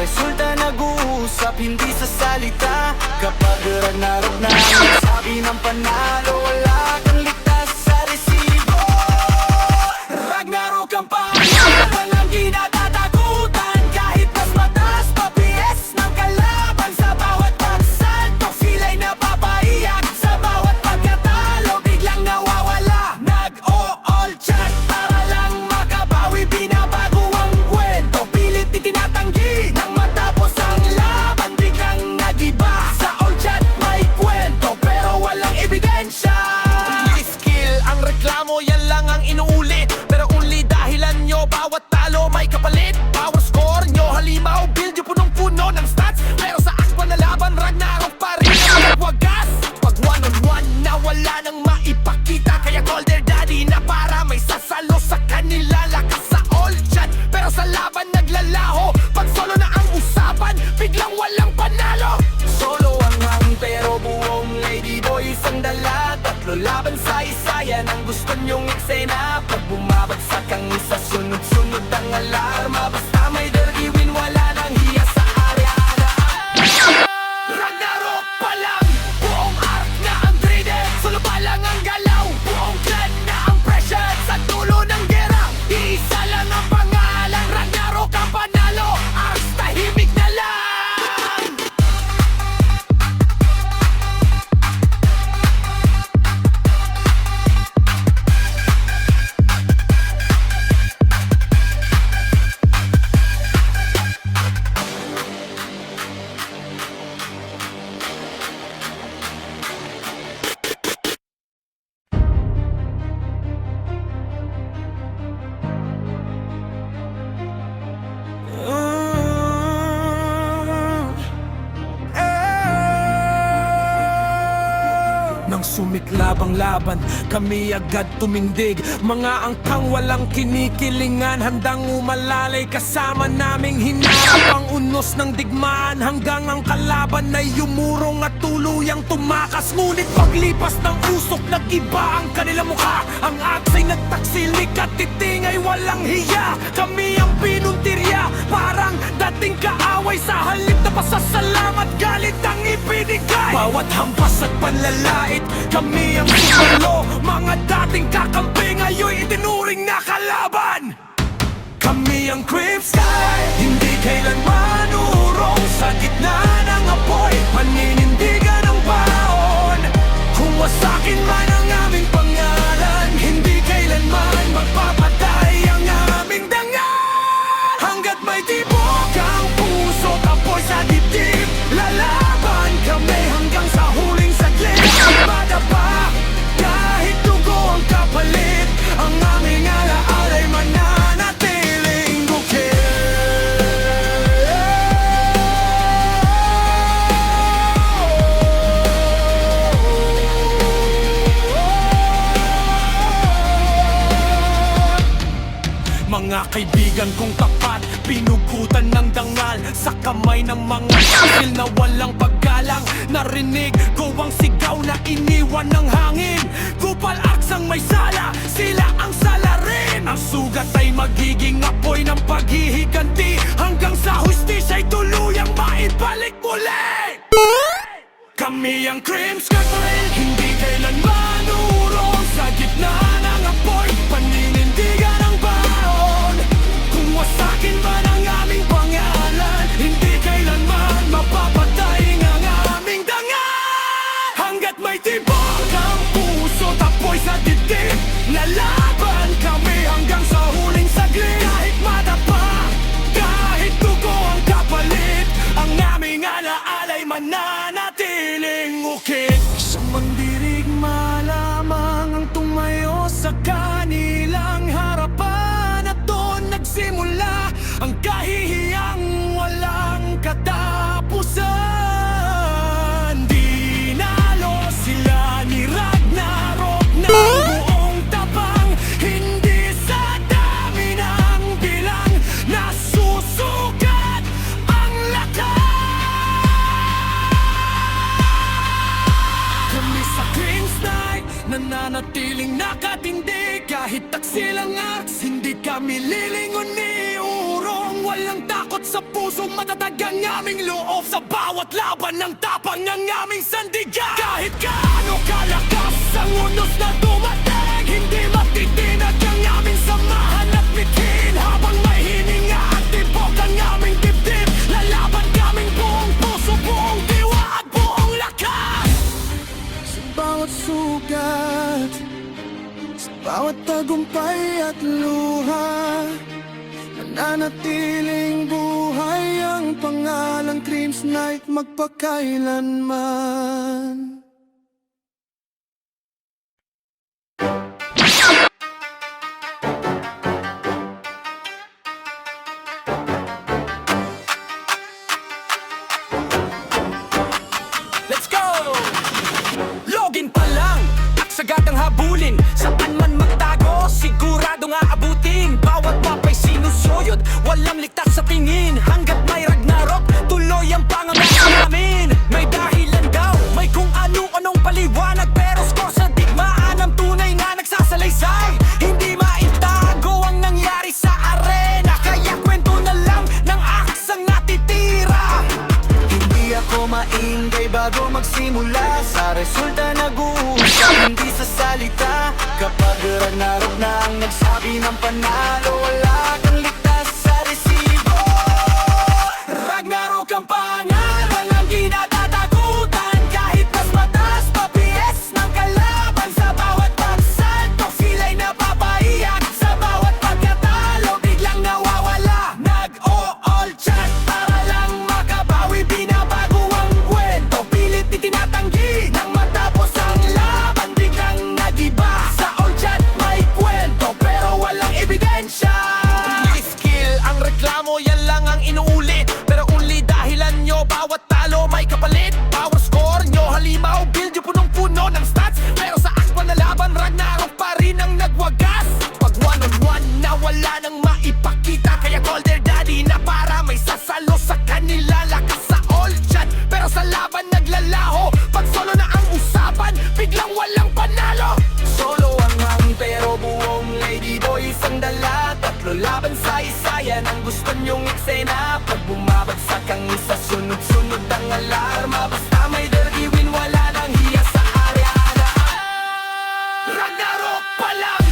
resulta nag-uusap, hindi sa salita. Kapag Ragnarok na ang sabi ng panalo, wala kang ligtas sa resibo. Ragnarok ang panalo, walang kinatatakutan. Kahit mas mataas pa PS ng kalaban, sa bawat pagsalto sila'y napapaiyak. Sa bawat pagkatalo biglang nawawala. Nag-o-all chat para lang makabawi, binabago ang kwento. Pilit itinatanggi nang matapos ang laban, biglang nag-iba. Sa all chat may kwento pero walang ebidensya. Skill ang reklamo, yan lang ang inuulit. Pero only dahilan nyo, bawat talo may kapalit. Power score nyo, halimaw, build nyo punong-puno ng stats. Pero sa actual na laban, Ragnarok pa rin ang nagwagas. Pag one-on-one na wala nang maipakita, kaya call their daddy na para may sasalo sa kanila. Lakas sa all chat, pero sa laban naglalaho. Pag solo na ang usapan, biglang walang panalo. Solo ang hang pero buong lady boys ang dala. Tatlo laban sa isa, yan ang gusto nyong eksena. Pag bumabagsak ang isa, sunod-sunod ang alarma. Basta may dirty win, wala nang hiya sa Ariana. Ragnarok pa lang, buong arc na ang traded. Solo pa lang ang galaw, buong clan na ang pressure. Sa dulo ng gera, isa lang ang pangalan. Ragnarok ang panalo, arcs tahimik na lang. Nang sumiklab ang laban, kami agad tumindig. Mga angkang walang kinikilingan, handang umalalay kasama naming hinarap ang unos ng digmaan. Hanggang ang kalaban ay yumurong at tuluyang tumakas. Ngunit paglipas ng usok, nag-iba ang kanilang mukha. Ang aksay nagtaksilik at titing ay walang hiya. Kami ang pinuntirya, parang dating kaaway. Sa halip na pasasalamat, galit ang ibinigay. Bawat hampas at panlalait, kami ang sumalo. Mga dating kakampi, ngayon itinuring na kalaban. Kami ang Crip Sky, hindi kailanman urong. Sa gitna ng apoy, paninindigan ang baon. Kung wasakin man ang aming pangalan, hindi kailanman magpapatay ang aming dangal. Hanggat may tibok ang puso, apoy sa dibdib, lalaban kami hanggang sa huling saglit. Madapa, kahit dugo ang kapalit, ang aming alaala ay mananatiling bukid. Mga kaibigan kong tapat, pinugutan ng dangal sa kamay ng mga kasil na walang paggalang. Narinig ko ang sigaw na iniwan ng hangin. Kupal aksang may sala, sila ang salarin. Ang sugat ay magiging apoy ng paghihiganti, hanggang sa hustisya'y tuluyang maibalik muli. Kami ang Crim Sky, hindi kailanman urong. Sa gitna ng apoy, paninindigan ang baon. Kung wasakin man ang aming pangalan, hindi kailanman mapapatay ang aming dangal. Hanggat may tibok ang puso, apoy sa dibdib, lalaban kami hanggang sa huling saglit. Kahit madapa, kahit dugo ang kapalit, ang aming alaala'y mananatiling ukit. Sa mandirigma lamang ang tumayo sa kanilang harapan, at doon nagsimula ang kahihiyang walang katapusan. Dinalo sila ni Ragnarok ng buong tapang, hindi sa dami ng bilang nasusukat ang lakas. Kami sa King's Night, nananatiling nakatindig. Kahit taksil ang arcs, hindi kami lilingon ni urong. Walang takot sa puso, matatag ang aming loob. Sa bawat laban ng tapang ng aming sandigan. Kahit gaano kalakas ang unos na dumating, hindi matitinag ang aming samahan at bitin. Habang may hininga at tibok ang aming dibdib, lalaban kaming buong puso, buong diwa at buong lakas. Sa bawat sugat, sa bawat tagumpay at luha, nananatiling buhay ang pangalang Creams Night magpakailanman. Let's go! Login pa lang, aksagat ang habulin. Saan man magtago, siguradong aabutin. Bawat mapa'y sinusuyod, walang ligtas sa tingin. Hanggat may Ragnarok, tuloy ang pangangalan namin. May dahilan daw, may kung anong paliwanag, pero score sa digmaan ang tunay na nagsasalaysay. Hindi maitago ang nangyari sa arena, kaya kwento na lang ng aksang natitira. Hindi ako maingay bago magsimula, sa resulta nag-uusap, hindi sa salita. Kapag Ragnarok na ang nagsabi ng panalo, wala kang ligtas sa resibo. Ragnarok ang pangalan ang kinatatakutan. Kahit mas mataas pa PS ng kalaban, sa bawat pagsalto sila'y napapaiyak. Sa bawat pagkatalo biglang nawawala. Nag-o-all chat para lang makabawi, binabago ang kwento. Pilit itinatanggi nang matapos ang laban, biglang nagiba. Sa all chat may kwento pero walang ebidensya. Skill ang reklamo, yan lang ang inuulit. Pero only dahilan nyo, bawat talo may kapalit. Power score nyo, halimaw, build nyo punong-puno ng stats. Pero sa akwa na laban, Ragnarok pa rin ang nagwagas. Pag one-on-one na wala nang maipakita, kaya call their daddy na para may sasalo sa kanila. Lakas sa all chat, pero sa laban naglalaho. Pag solo na ang usapan, biglang walang panalo. Solo ang hangin pero buong lady boy isang dala. Tatlo laban sa isa, yan ang gusto nyong eksena. Pag bumabagsak ang isa, sunod-sunod ang alarma. Basta may dirty win, wala nang hiya sa arena. Ragnarok pa lang.